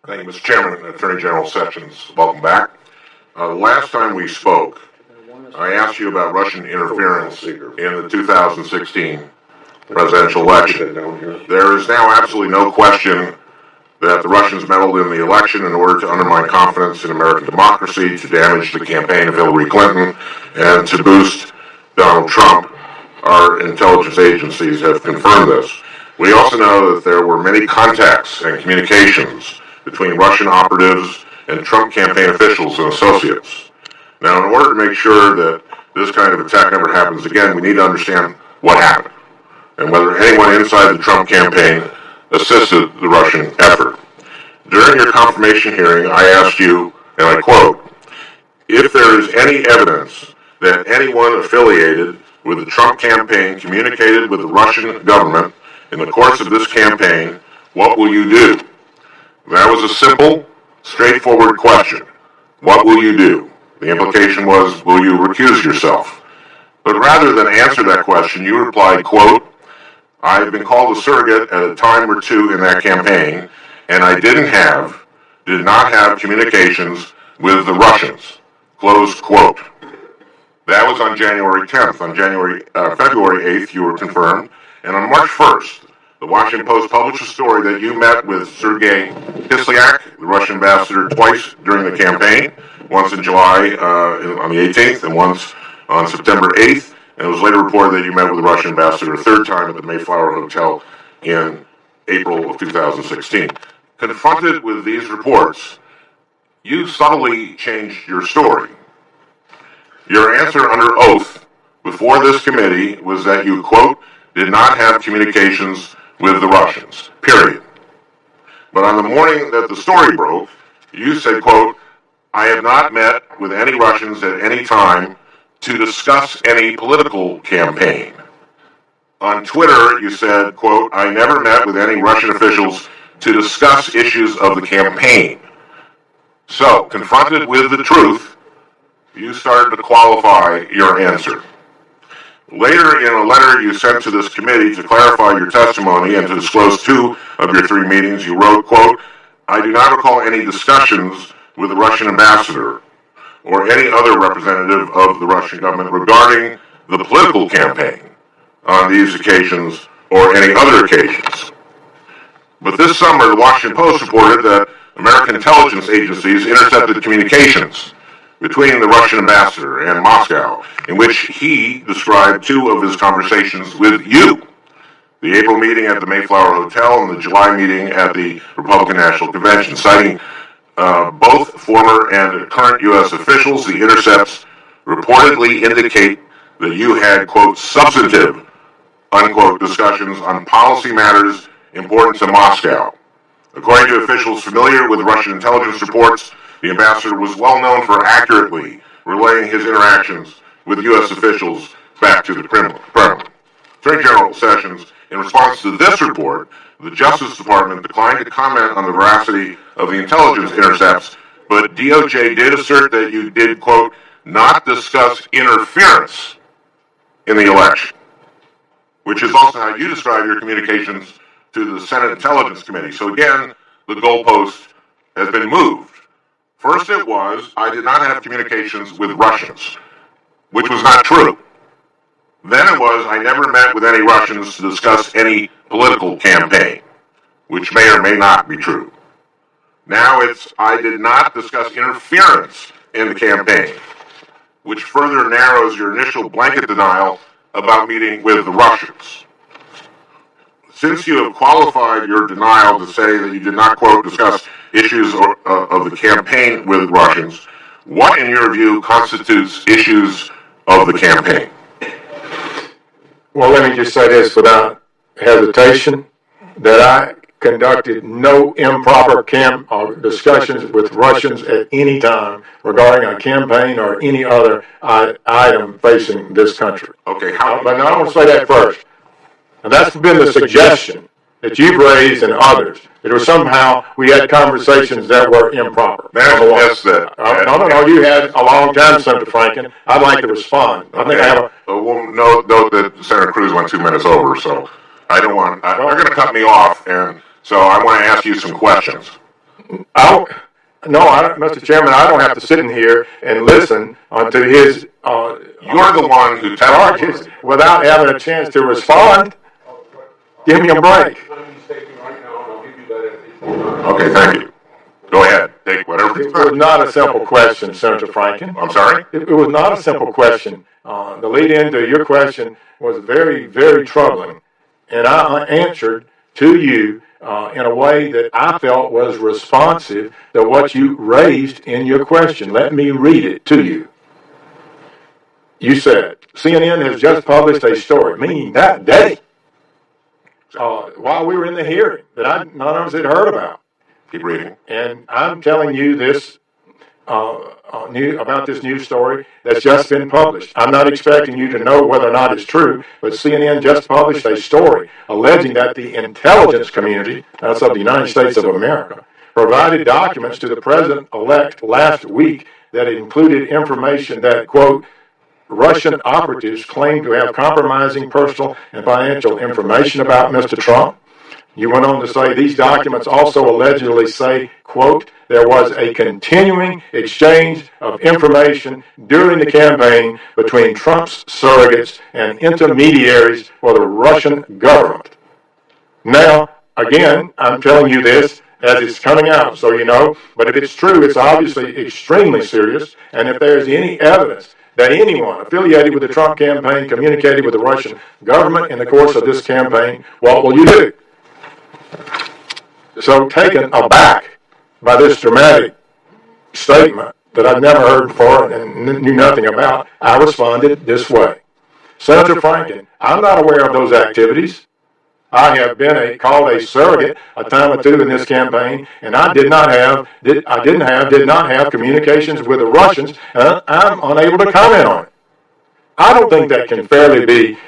Thank you, Mr. Chairman. Attorney General Sessions, welcome back. The last time we spoke, I asked you about Russian interference in the 2016 presidential election. There is now absolutely no question that the Russians meddled in the election in order to undermine confidence in American democracy, to damage the campaign of Hillary Clinton, and to boost Donald Trump. Our intelligence agencies have confirmed this. We also know that there were many contacts and communications between Russian operatives and Trump campaign officials and associates. Now, in order to make sure that this kind of attack never happens again, we need to understand what happened and whether anyone inside the Trump campaign assisted the Russian effort. During your confirmation hearing, I asked you, and I quote, if there is any evidence that anyone affiliated with the Trump campaign communicated with the Russian government in the course of this campaign, what will you do? That was a simple, straightforward question. What will you do? The implication was, will you recuse yourself? But rather than answer that question, you replied, quote, I have been called a surrogate at a time or two in that campaign, and I did not have communications with the Russians, close quote. That was on January 10th. On February 8th, you were confirmed, and on March 1st, the Washington Post published a story that you met with Sergei Kislyak, the Russian ambassador, twice during the campaign, once in July on the 18th and once on September 8th. And it was later reported that you met with the Russian ambassador a third time at the Mayflower Hotel in April of 2016. Confronted with these reports, you subtly changed your story. Your answer under oath before this committee was that you, quote, did not have communications with the Russians, period. But on the morning that the story broke, you said, quote, I have not met with any Russians at any time to discuss any political campaign. On Twitter, you said, quote, I never met with any Russian officials to discuss issues of the campaign. So, confronted with the truth, you started to qualify your answer. Later, in a letter you sent to this committee to clarify your testimony and to disclose 2 of your 3 meetings, you wrote, quote, I do not recall any discussions with the Russian ambassador or any other representative of the Russian government regarding the political campaign on these occasions or any other occasions. But this summer, the Washington Post reported that American intelligence agencies intercepted communications between the Russian ambassador and Moscow, in which he described 2 of his conversations with you. The April meeting at the Mayflower Hotel and the July meeting at the Republican National Convention. Citing both former and current U.S. officials, the intercepts reportedly indicate that you had, quote, substantive, unquote, discussions on policy matters important to Moscow. According to officials familiar with Russian intelligence reports, the ambassador was well known for accurately relaying his interactions with U.S. officials back to the Kremlin. Attorney General Sessions, in response to this report, the Justice Department declined to comment on the veracity of the intelligence intercepts, but DOJ did assert that you did, quote, not discuss interference in the election, which is also how you describe your communications to the Senate Intelligence Committee. So again, the goalpost has been moved. First it was, I did not have communications with Russians, which was not true. Then it was, I never met with any Russians to discuss any political campaign, which may or may not be true. Now it's, I did not discuss interference in the campaign, which further narrows your initial blanket denial about meeting with the Russians. Since you have qualified your denial to say that you did not, quote, discuss issues of the campaign with Russians, what, in your view, constitutes issues of the campaign? Well, let me just say this without hesitation, that I conducted no improper discussions with Russians at any time regarding a campaign or any other item facing this country. Okay, but I want to say that first. And that's been the suggestion that you've raised and others, that was somehow we had conversations that were improper. Yes, that. No, you had a long time, Senator Franken. I'd like to respond. I think I have note that Senator Cruz went 2 minutes over, so I don't want, they're going to cut me off, and so I want to ask you some questions. Mr. Chairman, I don't have to sit in here and listen to his You're the one who charges testified. without having a chance to respond. Give me a break. Okay, thank you. Go ahead. Take whatever. It was not a simple question, Senator Franken. I'm sorry? It was not a simple question. The lead into your question was very, very troubling. And I answered to you in a way that I felt was responsive to what you raised in your question. Let me read it to you. You said, CNN has just published a story, meaning that day, while we were in the hearing, that none of us had heard about. Keep reading. And I'm telling you this about this news story that's just been published. I'm not expecting you to know whether or not it's true, but CNN just published a story alleging that the intelligence community, that's of the United States of America, provided documents to the president-elect last week that included information that, quote, Russian operatives claim to have compromising personal and financial information about Mr. Trump. You went on to say these documents also allegedly say, quote, there was a continuing exchange of information during the campaign between Trump's surrogates and intermediaries for the Russian government. Now, again, I'm telling you this as it's coming out, so you know, but if it's true, it's obviously extremely serious, and if there's any evidence that anyone affiliated with the Trump campaign communicated with the Russian government in the course of this campaign, what will you do? So taken aback by this dramatic statement that I've never heard before and knew nothing about, I responded this way. Senator Franken, I'm not aware of those activities. I have been called a surrogate a time or two in this campaign, and I did not have communications with the Russians, and I'm unable to comment on it. I don't think that can fairly be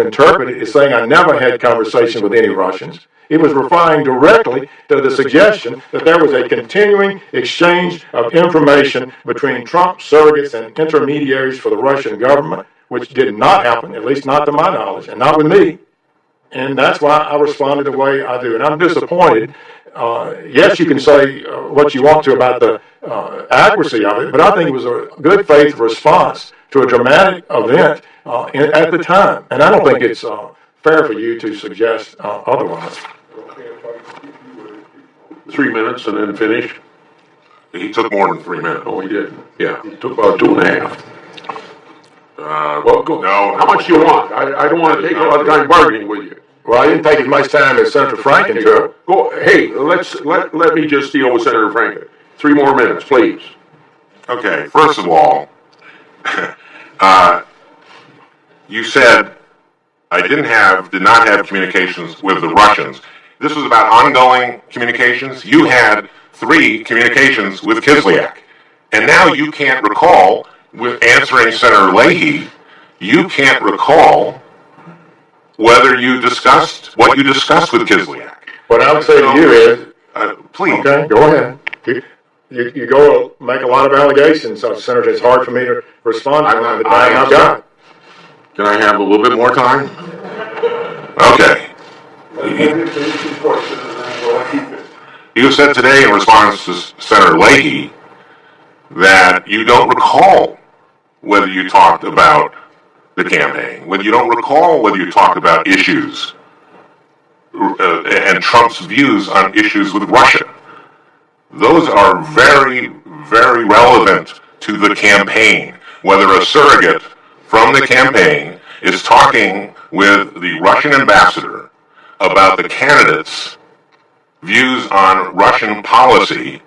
interpreted as saying I never had conversation with any Russians. It was referring directly to the suggestion that there was a continuing exchange of information between Trump surrogates and intermediaries for the Russian government, which did not happen, at least not to my knowledge, and not with me. And that's why I responded the way I do. And I'm disappointed. Yes, you can say what you want to about the accuracy of it, but I think it was a good faith response to a dramatic event at the time. And I don't think it's fair for you to suggest otherwise. 3 minutes and then finish. He took more than 3 minutes. Oh, he did? Yeah. He took about 2.5. Well, go. No. How much do you want? I don't want to take a lot of time bargaining with you. Well, I didn't take as much time as Senator Franken took. Go. Hey, let me just deal with Senator Franken. 3 more minutes, please. Okay. First of all, you said I did not have communications with the Russians. This was about ongoing communications. You had 3 communications with Kislyak, and now you can't recall. With answering Senator Leahy, you can't recall whether you discussed what you discussed with Kislyak. What I would say to you is, please. Okay, go ahead. You go make a lot of allegations, so Senator, it's hard for me to respond to them the time I've got. Can I have a little bit more time? Okay. You said today in response to Senator Leahy that you don't recall whether you talked about the campaign, whether you don't recall whether you talked about issues and Trump's views on issues with Russia. Those are very, very relevant to the campaign. Whether a surrogate from the campaign is talking with the Russian ambassador about the candidate's views on Russian policy,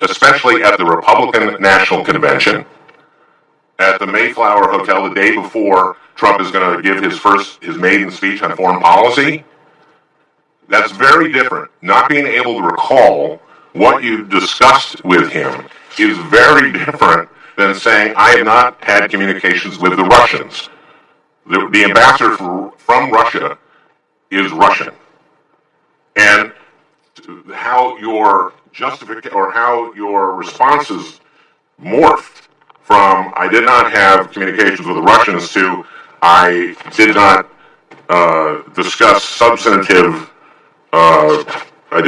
especially at the Republican National Convention, at the Mayflower Hotel the day before Trump is going to give his maiden speech on foreign policy. That's very different. Not being able to recall what you discussed with him is very different than saying, I have not had communications with the Russians. The ambassador from Russia is Russian. And how your justification or how your responses morphed from I did not have communications with the Russians to I did not discuss substantive I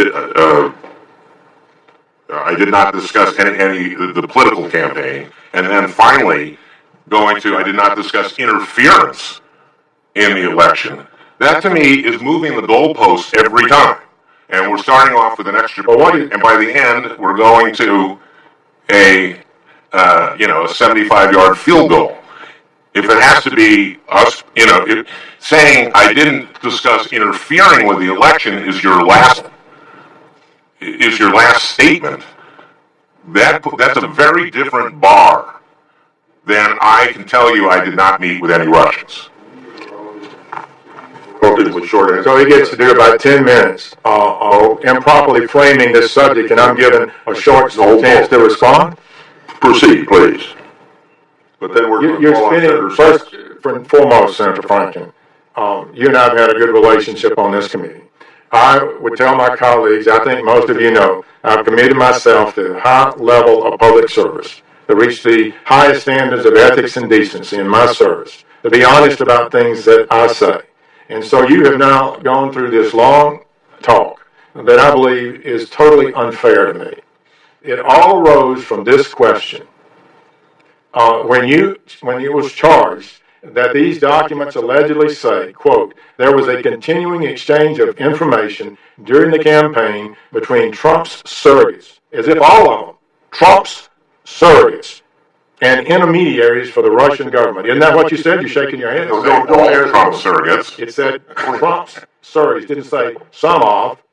did not discuss any the political campaign, and then finally I did not discuss interference in the election. That to me is moving the goalposts every time, and we're starting off with an extra point, and by the end we're going to a 75-yard field goal. If it has to be us, saying I didn't discuss interfering with the election is your last statement. That's a very different bar than I can tell you I did not meet with any Russians. So he gets to do about 10 minutes improperly framing this subject, and I'm given a short chance to respond. Proceed, please. But then you're spinning, first and foremost, Senator Franken, you and I have had a good relationship on this committee. I would tell my colleagues, I think most of you know, I've committed myself to a high level of public service, to reach the highest standards of ethics and decency in my service, to be honest about things that I say. And so you have now gone through this long talk that I believe is totally unfair to me. It all arose from this question. When you was charged that these documents allegedly say, quote, there was a continuing exchange of information during the campaign between Trump's surrogates, as if all of them, Trump's surrogates, and intermediaries for the Russian government. Isn't that what you said? You're shaking your head. No, Trump's surrogates. It said Trump's surrogates. It didn't say some of. It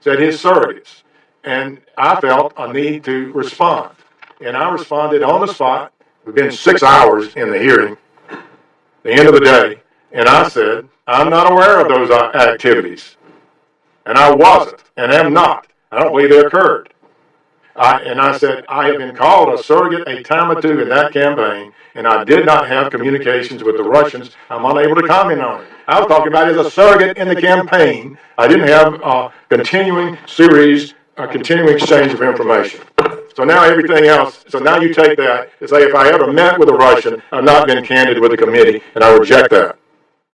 said his surrogates. And I felt a need to respond. And I responded on the spot. We've been 6 hours in the hearing, the end of the day, and I said, I'm not aware of those activities. And I wasn't, and am not. I don't believe they occurred. And I said, I have been called a surrogate a time or two in that campaign, and I did not have communications with the Russians. I'm unable to comment on it. I was talking about it as a surrogate in the campaign. I didn't have a continuing exchange of information. So now everything else, so now you take that and say, if I ever met with a Russian, I've not been candid with the committee, and I reject that.